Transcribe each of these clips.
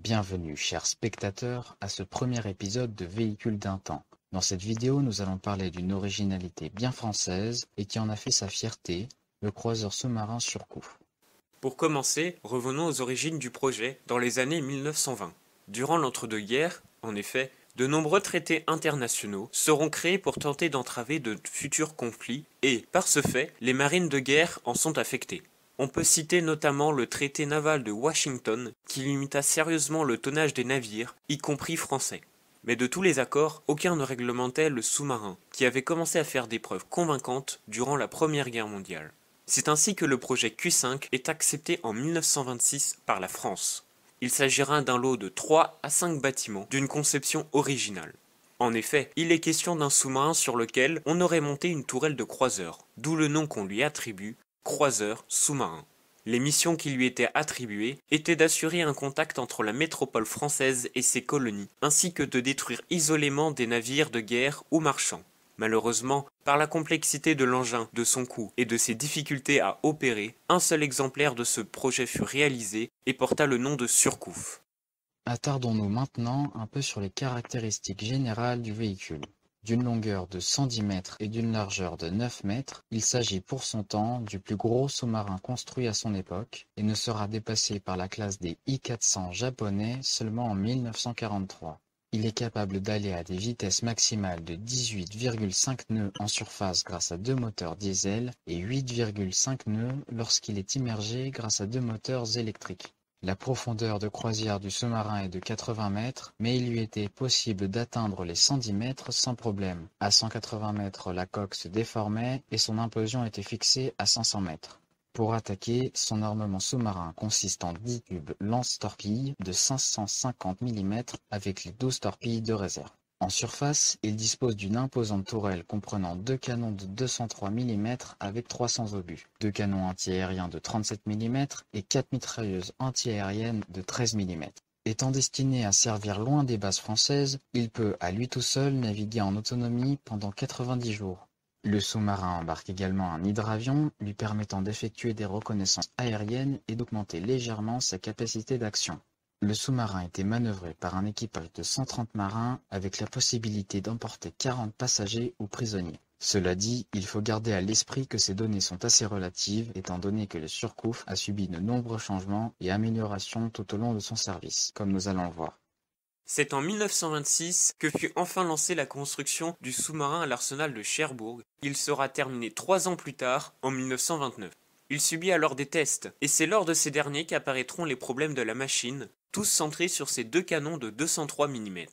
Bienvenue, chers spectateurs, à ce premier épisode de Véhicule d'un temps. Dans cette vidéo, nous allons parler d'une originalité bien française et qui en a fait sa fierté, le croiseur sous-marin Surcouf. Pour commencer, revenons aux origines du projet dans les années 1920. Durant l'entre-deux-guerres, en effet, de nombreux traités internationaux seront créés pour tenter d'entraver de futurs conflits et, par ce fait, les marines de guerre en sont affectées. On peut citer notamment le traité naval de Washington qui limita sérieusement le tonnage des navires, y compris français. Mais de tous les accords, aucun ne réglementait le sous-marin, qui avait commencé à faire des preuves convaincantes durant la Première Guerre mondiale. C'est ainsi que le projet Q5 est accepté en 1926 par la France. Il s'agira d'un lot de 3 à 5 bâtiments d'une conception originale. En effet, il est question d'un sous-marin sur lequel on aurait monté une tourelle de croiseur, d'où le nom qu'on lui attribue, croiseur sous-marin. Les missions qui lui étaient attribuées étaient d'assurer un contact entre la métropole française et ses colonies, ainsi que de détruire isolément des navires de guerre ou marchands. Malheureusement, par la complexité de l'engin, de son coût et de ses difficultés à opérer, un seul exemplaire de ce projet fut réalisé et porta le nom de Surcouf. Attardons-nous maintenant un peu sur les caractéristiques générales du véhicule. D'une longueur de 110 mètres et d'une largeur de 9 mètres, il s'agit pour son temps du plus gros sous-marin construit à son époque et ne sera dépassé par la classe des I-400 japonais seulement en 1943. Il est capable d'aller à des vitesses maximales de 18,5 nœuds en surface grâce à deux moteurs diesel et 8,5 nœuds lorsqu'il est immergé grâce à deux moteurs électriques. La profondeur de croisière du sous-marin est de 80 mètres, mais il lui était possible d'atteindre les 110 mètres sans problème. À 180 mètres, la coque se déformait et son implosion était fixée à 500 mètres. Pour attaquer, son armement sous-marin consiste en 10 tubes lance-torpilles de 550 mm avec les 12 torpilles de réserve. En surface, il dispose d'une imposante tourelle comprenant deux canons de 203 mm avec 300 obus, deux canons antiaériens de 37 mm et quatre mitrailleuses antiaériennes de 13 mm. Étant destiné à servir loin des bases françaises, il peut à lui tout seul naviguer en autonomie pendant 90 jours. Le sous-marin embarque également un hydravion lui permettant d'effectuer des reconnaissances aériennes et d'augmenter légèrement sa capacité d'action. Le sous-marin était manœuvré par un équipage de 130 marins avec la possibilité d'emporter 40 passagers ou prisonniers. Cela dit, il faut garder à l'esprit que ces données sont assez relatives étant donné que le Surcouf a subi de nombreux changements et améliorations tout au long de son service, comme nous allons le voir. C'est en 1926 que fut enfin lancée la construction du sous-marin à l'arsenal de Cherbourg. Il sera terminé 3 ans plus tard, en 1929. Il subit alors des tests, et c'est lors de ces derniers qu'apparaîtront les problèmes de la machine, tous centrés sur ces deux canons de 203 mm.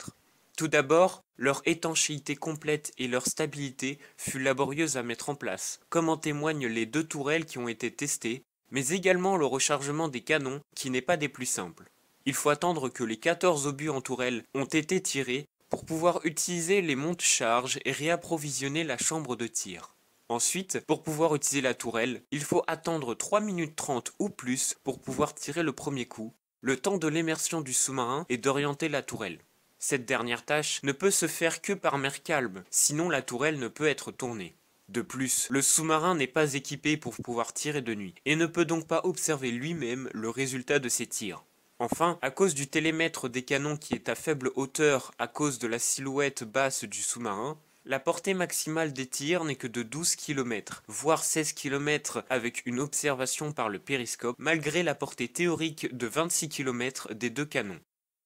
Tout d'abord, leur étanchéité complète et leur stabilité fut laborieuse à mettre en place, comme en témoignent les deux tourelles qui ont été testées, mais également le rechargement des canons qui n'est pas des plus simples. Il faut attendre que les 14 obus en tourelle ont été tirés pour pouvoir utiliser les monte-charges et réapprovisionner la chambre de tir. Ensuite, pour pouvoir utiliser la tourelle, il faut attendre 3 minutes 30 ou plus pour pouvoir tirer le premier coup, le temps de l'immersion du sous-marin et d'orienter la tourelle. Cette dernière tâche ne peut se faire que par mer calme, sinon la tourelle ne peut être tournée. De plus, le sous-marin n'est pas équipé pour pouvoir tirer de nuit, et ne peut donc pas observer lui-même le résultat de ses tirs. Enfin, à cause du télémètre des canons qui est à faible hauteur à cause de la silhouette basse du sous-marin, la portée maximale des tirs n'est que de 12 km, voire 16 km avec une observation par le périscope, malgré la portée théorique de 26 km des deux canons.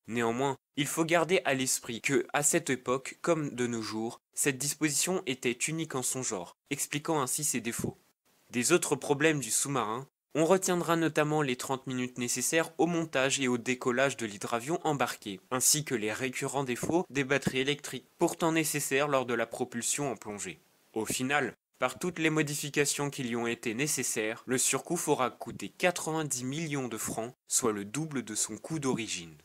Néanmoins, il faut garder à l'esprit que, à cette époque, comme de nos jours, cette disposition était unique en son genre, expliquant ainsi ses défauts. Des autres problèmes du sous-marin, on retiendra notamment les 30 minutes nécessaires au montage et au décollage de l'hydravion embarqué, ainsi que les récurrents défauts des batteries électriques, pourtant nécessaires lors de la propulsion en plongée. Au final, par toutes les modifications qui lui ont été nécessaires, le Surcouf aura coûté 90 millions de francs, soit le double de son coût d'origine.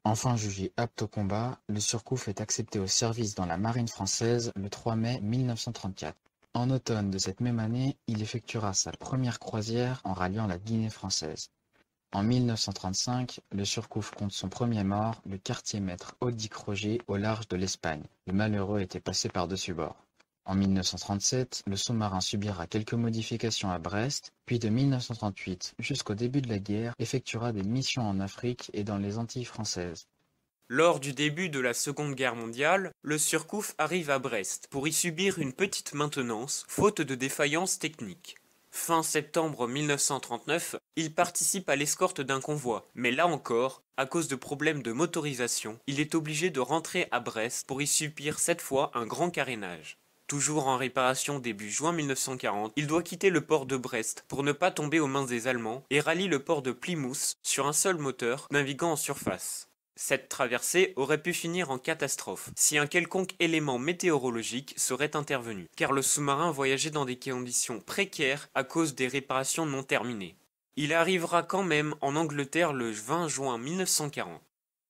Enfin jugé apte au combat, le Surcouf est accepté au service dans la marine française le 3 mai 1934. En automne de cette même année, il effectuera sa première croisière en ralliant la Guinée française. En 1935, le Surcouf compte son premier mort, le quartier-maître Audic Roger, au large de l'Espagne. Le malheureux était passé par-dessus bord. En 1937, le sous-marin subira quelques modifications à Brest, puis de 1938 jusqu'au début de la guerre, effectuera des missions en Afrique et dans les Antilles françaises. Lors du début de la Seconde Guerre mondiale, le Surcouf arrive à Brest pour y subir une petite maintenance, faute de défaillance technique. Fin septembre 1939, il participe à l'escorte d'un convoi, mais là encore, à cause de problèmes de motorisation, il est obligé de rentrer à Brest pour y subir cette fois un grand carénage. Toujours en réparation début juin 1940, il doit quitter le port de Brest pour ne pas tomber aux mains des Allemands et rallie le port de Plymouth sur un seul moteur, naviguant en surface. Cette traversée aurait pu finir en catastrophe si un quelconque élément météorologique serait intervenu, car le sous-marin voyageait dans des conditions précaires à cause des réparations non terminées. Il arrivera quand même en Angleterre le 20 juin 1940.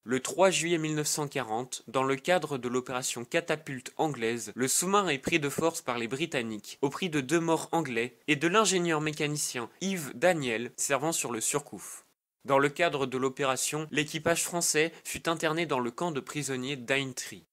Le 3 juillet 1940, dans le cadre de l'opération Catapulte anglaise, le sous-marin est pris de force par les Britanniques, au prix de 2 morts anglais et de l'ingénieur mécanicien Yves Daniel servant sur le Surcouf. Dans le cadre de l'opération, l'équipage français fut interné dans le camp de prisonniers d'Aintree.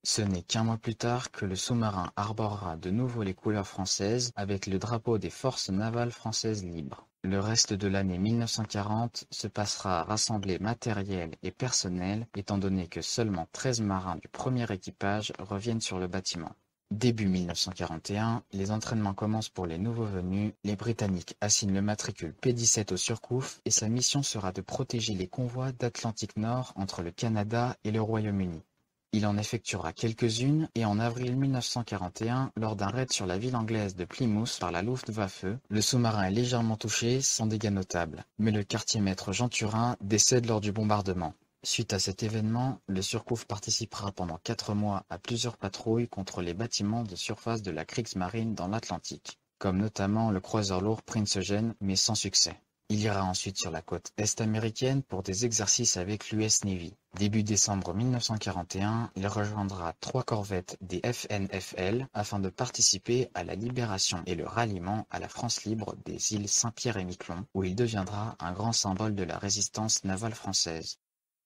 Ce n'est qu'un mois plus tard que le sous-marin arborera de nouveau les couleurs françaises avec le drapeau des forces navales françaises libres. Le reste de l'année 1940 se passera à rassembler matériel et personnel, étant donné que seulement 13 marins du premier équipage reviennent sur le bâtiment. Début 1941, les entraînements commencent pour les nouveaux venus, les Britanniques assignent le matricule P-17 au Surcouf et sa mission sera de protéger les convois d'Atlantique Nord entre le Canada et le Royaume-Uni. Il en effectuera quelques-unes et en avril 1941, lors d'un raid sur la ville anglaise de Plymouth par la Luftwaffe, le sous-marin est légèrement touché sans dégâts notables, mais le quartier-maître Jean Turin décède lors du bombardement. Suite à cet événement, le Surcouf participera pendant 4 mois à plusieurs patrouilles contre les bâtiments de surface de la Kriegsmarine dans l'Atlantique, comme notamment le croiseur lourd Prinz Eugen, mais sans succès. Il ira ensuite sur la côte est américaine pour des exercices avec l'US Navy. Début décembre 1941, il rejoindra 3 corvettes des FNFL afin de participer à la libération et le ralliement à la France libre des îles Saint-Pierre et Miquelon, où il deviendra un grand symbole de la résistance navale française.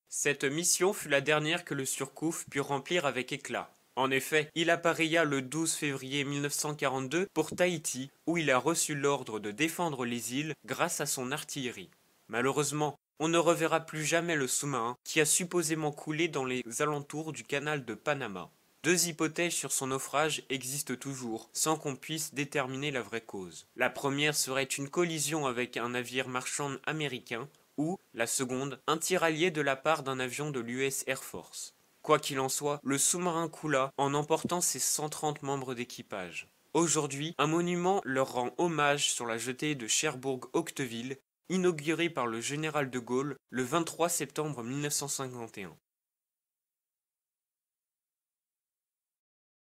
Cette mission fut la dernière que le Surcouf put remplir avec éclat. En effet, il appareilla le 12 février 1942 pour Tahiti, où il a reçu l'ordre de défendre les îles grâce à son artillerie. Malheureusement, on ne reverra plus jamais le sous-marin qui a supposément coulé dans les alentours du canal de Panama. 2 hypothèses sur son naufrage existent toujours, sans qu'on puisse déterminer la vraie cause. La première serait une collision avec un navire marchand américain, ou, la seconde, un tir allié de la part d'un avion de l'US Air Force. Quoi qu'il en soit, le sous-marin coula en emportant ses 130 membres d'équipage. Aujourd'hui, un monument leur rend hommage sur la jetée de Cherbourg-Octeville, inaugurée par le général de Gaulle le 23 septembre 1951.